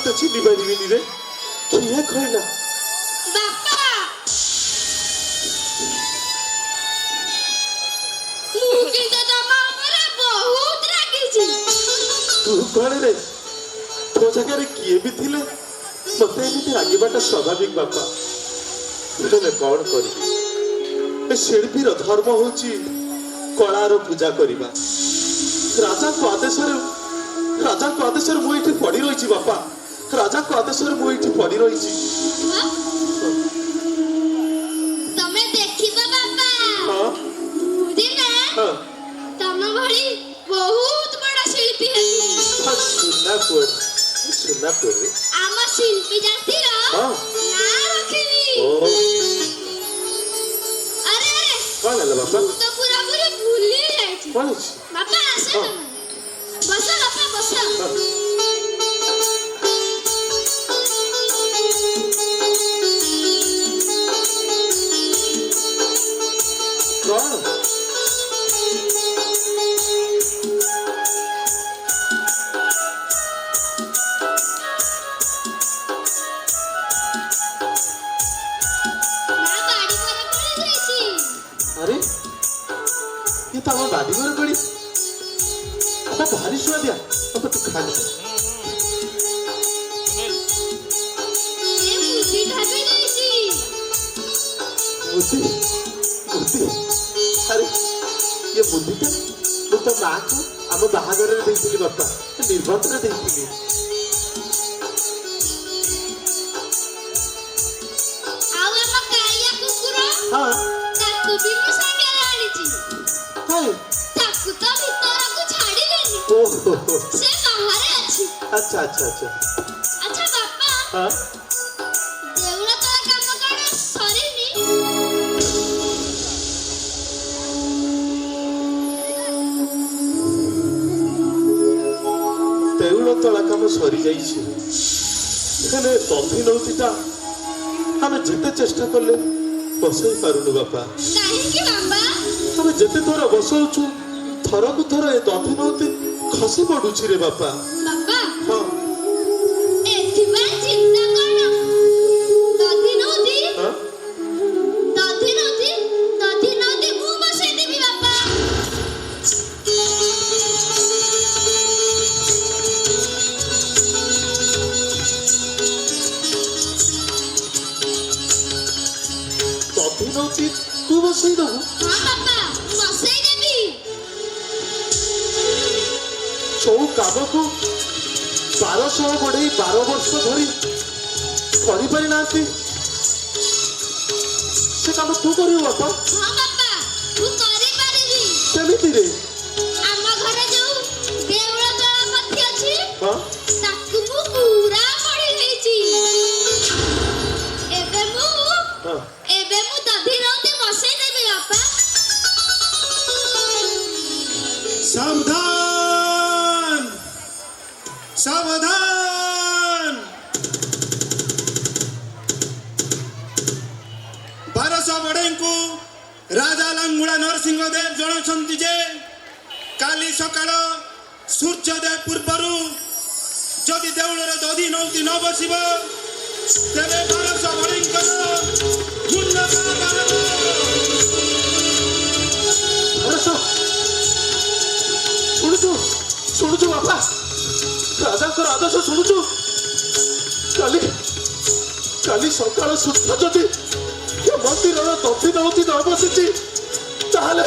तो चिन्नी पारिबिनी रे किया कहला बापा मुझे तो तमा हमरे बहुत रागी तू कौन रे तो जगह किए भी थिले मते एमिति रागिबाटा स्वाभाविक बापा तुमे कौन करी ए शिल्पीर धर्म होची कलार पूजा करिबा राजा को आदेश मु एठी पड़ी रही बापा राजा को आदेश मु एठी पड़ी रही तमे देखिबा बापा हां दिने हां तम भली बहुत बड़ा शिल्पी हेती सुना पड़े आम शिल्पी जातिर हां ना रखिली ओ अरे अरे कौन है बापा तो पूरा पूरा भूल ही जाई कौन बापा आसे बसा बापा बसा कौन ना गाड़ी पर पड़ी जाईची अरे ये तो हमारे दादी को कड़ी अब भारी सुआ दिया अब तू खा ले ये मुझे ढाबे जाईची बुद्धि अरे ये बुद्धिटा ମୁଁ ତ ମାଆକୁ ଆମ ବାହାଘରରେ ଦେଇଥିଲି ବାପା ନିର୍ବନ୍ଧରେ ଦେଇଥିଲି ଆଉ ଆମ କାଳିଆ କୁକୁର ହଁ ତାକୁ ବି ମୁଁ ସାଙ୍ଗରେ ଆଣିଛି କାଇଁ ତାକୁ ତ ଭିତରକୁ ଛାଡ଼ିଲେନି ଓହୋ ସେ ବାହାରେ ଅଛି ଆଚ୍ଛା ଆଚ୍ଛା ଆଚ୍ଛା ଆଚ୍ଛା ବାପା ହଁ ଦେଉଳ ତଳ କାମ କଣ ସରିନି ଦେଉଳ ତଳା କାମ ସରିଯାଇଛି ହେଲେ ଦଧି ନଉତିଟା ଆମେ ଯେତେ ଚେଷ୍ଟା କଲେ ବସେଇ ପାରୁନୁ ବାପା କାହିଁକି ବାପା ଆମେ ଯେତେ ଥର ବସଉଛୁ ଥରକୁ ଥର ଏ ଦଧି ନଉତି ଖସି ପଡୁଛି ରେ ବାପା ବାପା ହଁ ଏଥିପାଇଁ ଚିନ୍ତା କଣ ଦଧି ନଉତି ହଁ ମୁଁ ବସେଇ ଦେବି ବାପା ଦଧି ନଉତି ତୁ ବସେଇ ଦବୁ ହଁ ବାପା ମୁଁ ବସେଇ ଦେବି ସବୁ କାମକୁ 1200 ବଢେଇ 12 ବର୍ଷ ଧରି କରିପାରି ନାହାନ୍ତି ସେ କାମ ତୁ କରିବୁ ବାପା ହଁ ବାପା ମୁଁ କରିପାରିବି କେମିତିରେ ଆମ ଘରେ ଯୋଉ ଦେଉଳ ତଳ ପଥି ଅଛି ହଁ ତାକୁ ମୁଁ ପୁରା ପଢି ଦେଇଛି ହଁ ଏବେ ମୁଁ ଦଧି ନଉତି ବସେଇ ଦେବି ବାପା सावधान सावधान 1200 बड़ेଙ୍କୁ राजा लांगुड़ा नरसिंहदेव जणाउछन्ति जे काली सकाळ सूर्योदय पूर्वरु जदि देउळर दधि नौति न बसिब तेबे 1200 बड़ेଙ୍କର मुंड ଶୁଣୁଛୁ ବାପା ରାଜାଙ୍କର ଆଦେଶ ଶୁଣୁଛୁ କାଲି ସକାଳ ସୁଦ୍ଧା ଯଦି ଏ ମନ୍ଦିରର ଦଧି ନଉତି ନ ବସିଛି ତାହେଲେ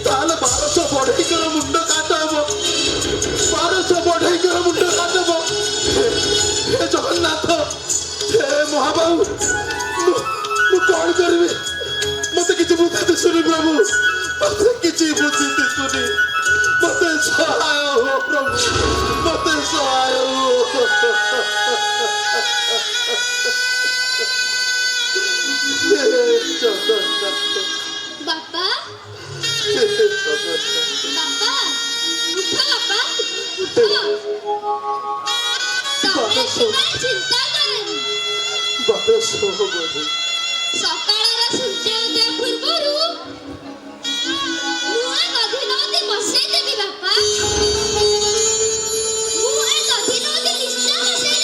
1200 ବଢେଇଙ୍କର ମୁଣ୍ଡ କାଟ ହବ 1200 ବଢେଇଙ୍କର ମୁଣ୍ଡ କାଟ ହବ ହେ ଜଗନ୍ନାଥ ହେ ମହାବାହୁ ମୁଁ କଣ କରିବି ମତେ କିଛି ବୁଦ୍ଧି ଦିଶୁନି ପ୍ରଭୁ ମତେ କିଛି ବୁଦ୍ଧି ଦିଶୁନି मते सहाय हो प्रभु मते सहाय हो बापा जगन्नाथ उठ बापा उठ तमे चिंता करेनी सकाळर सूर्योदय पूर्वरु मुआ दधि नौति बसେଇ ଦେବି ବାପା ମୁଁ ଏ ଦଧି ନଉତି ନିଶ୍ଚୟ ବସେଇ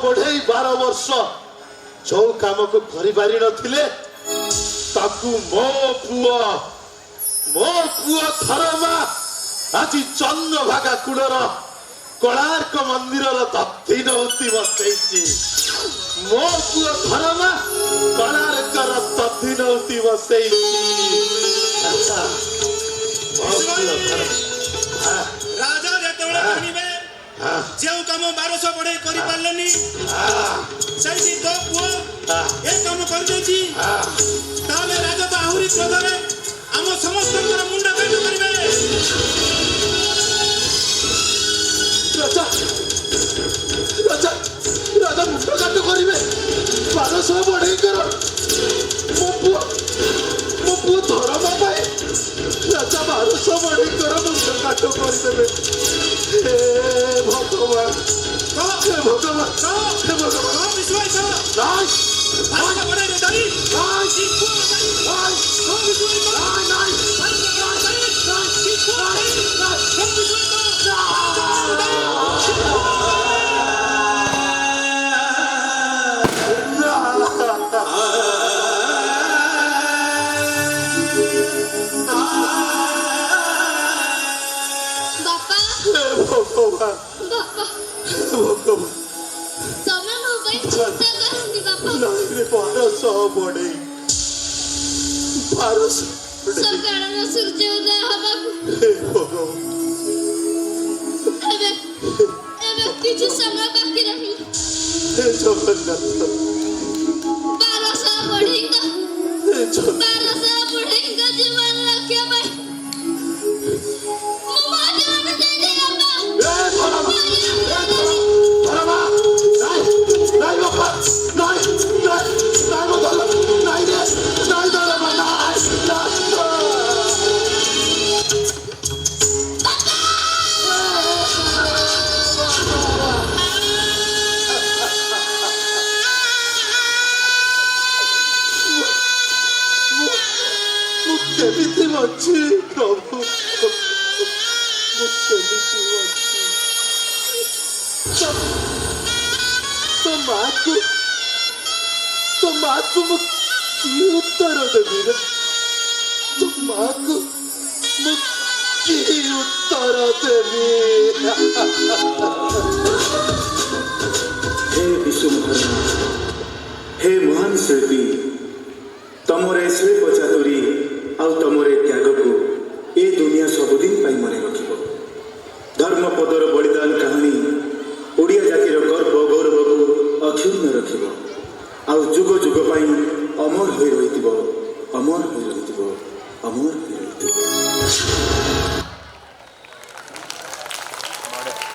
ବଢ଼େଇ 12 ବର୍ଷ ଯୋଉ କାମକୁ କରିପାରି ନଥିଲେ ତାକୁ ମୋ ପୁଅ ଧର୍ମା ଆଜି ଚନ୍ଦ୍ରଭାଗା କୂଳର କୋଣାର୍କ ମନ୍ଦିରର ଦଧିନଉତି ବସେଇଛି। ମୋ ପୁଅ ଧର୍ମା କୋଣାର୍କର ଦଧିନଉତି ବସେଇଛି। ମୋ ପୁଅ ଧର୍ମା ରାଜା ଯେତେବେଳେ ଜାଣିବେ ଯେଉଁ କାମ 1200 ବଢେଇ କରିପାରିଲେନି ସେଇଠି ତୋ ପୁଅ ଏ କାମ କରିଦେଇଛି ତାହେଲେ ରାଜା ତ ଆହୁରି କ୍ରୋଧରେ ଆମ ସମସ୍ତଙ୍କର ମୁଣ୍ଡ ବେଟ କରିବେ। ରାଜା ମୁଣ୍ଡ କାଟ କରିବେ 1200 ବଢେଇଙ୍କର ମୋ ପୁଅ ଧର୍ମା ପାଇଁ ରାଜା 1200 ବଢେଇଙ୍କର ମୁଣ୍ଡ କାଟ କରିଦେବେ। हे भगवान ବିଶ୍ୱାସ ଭାଷା ବଢେଇ ଦାବି ବାପା भगवान ବାପା ତମେ ମୋ ପାଇଁ ଚିନ୍ତା କରନି ବାପା। नहीं रे 1200 ବଢେଇ 1200 ସକାଳର ସୂର୍ଯ୍ୟ ଉଦୟ ହବାକୁ हे भगवान ଏବେ କିଛି ସମୟ ବାକି ରହିଲା। हे जगन्नाथ 1200 ବଢେଇଙ୍କ हे जगन्नाथ 1200 ବଢେଇଙ୍କ ଜୀବନ ରକ୍ଷା ପାଇଁ ମୁଁ ମୋ ଜୀବନ ଦେଇଦେବି ବାପା। ए धर्मा धर्मा नहीं बाबा नहीं धर्मा नहीं रे नहीं धर्मा କେମିତି ଅଛି ପ୍ରଭୁ ମୁଁ କେମିତି ଅଛି तो माँ को मैं की उत्तर देवी रे तो माँ को मैं की उत्तर देवी हे विश्वमहर्षि हे महान शिल्पी तमरे शिल्प चातुरी आउ तमरे त्याग को ए दुनिया सबुदिन पाई मने रखिब। धर्मपदर बलिदान कहानी ओडिया जातिर गर्व गौरव को अक्षुण्ण रखिब आउ जुग जुग पाई अमर होई रहितिब अमर होई रहितिब अमर होई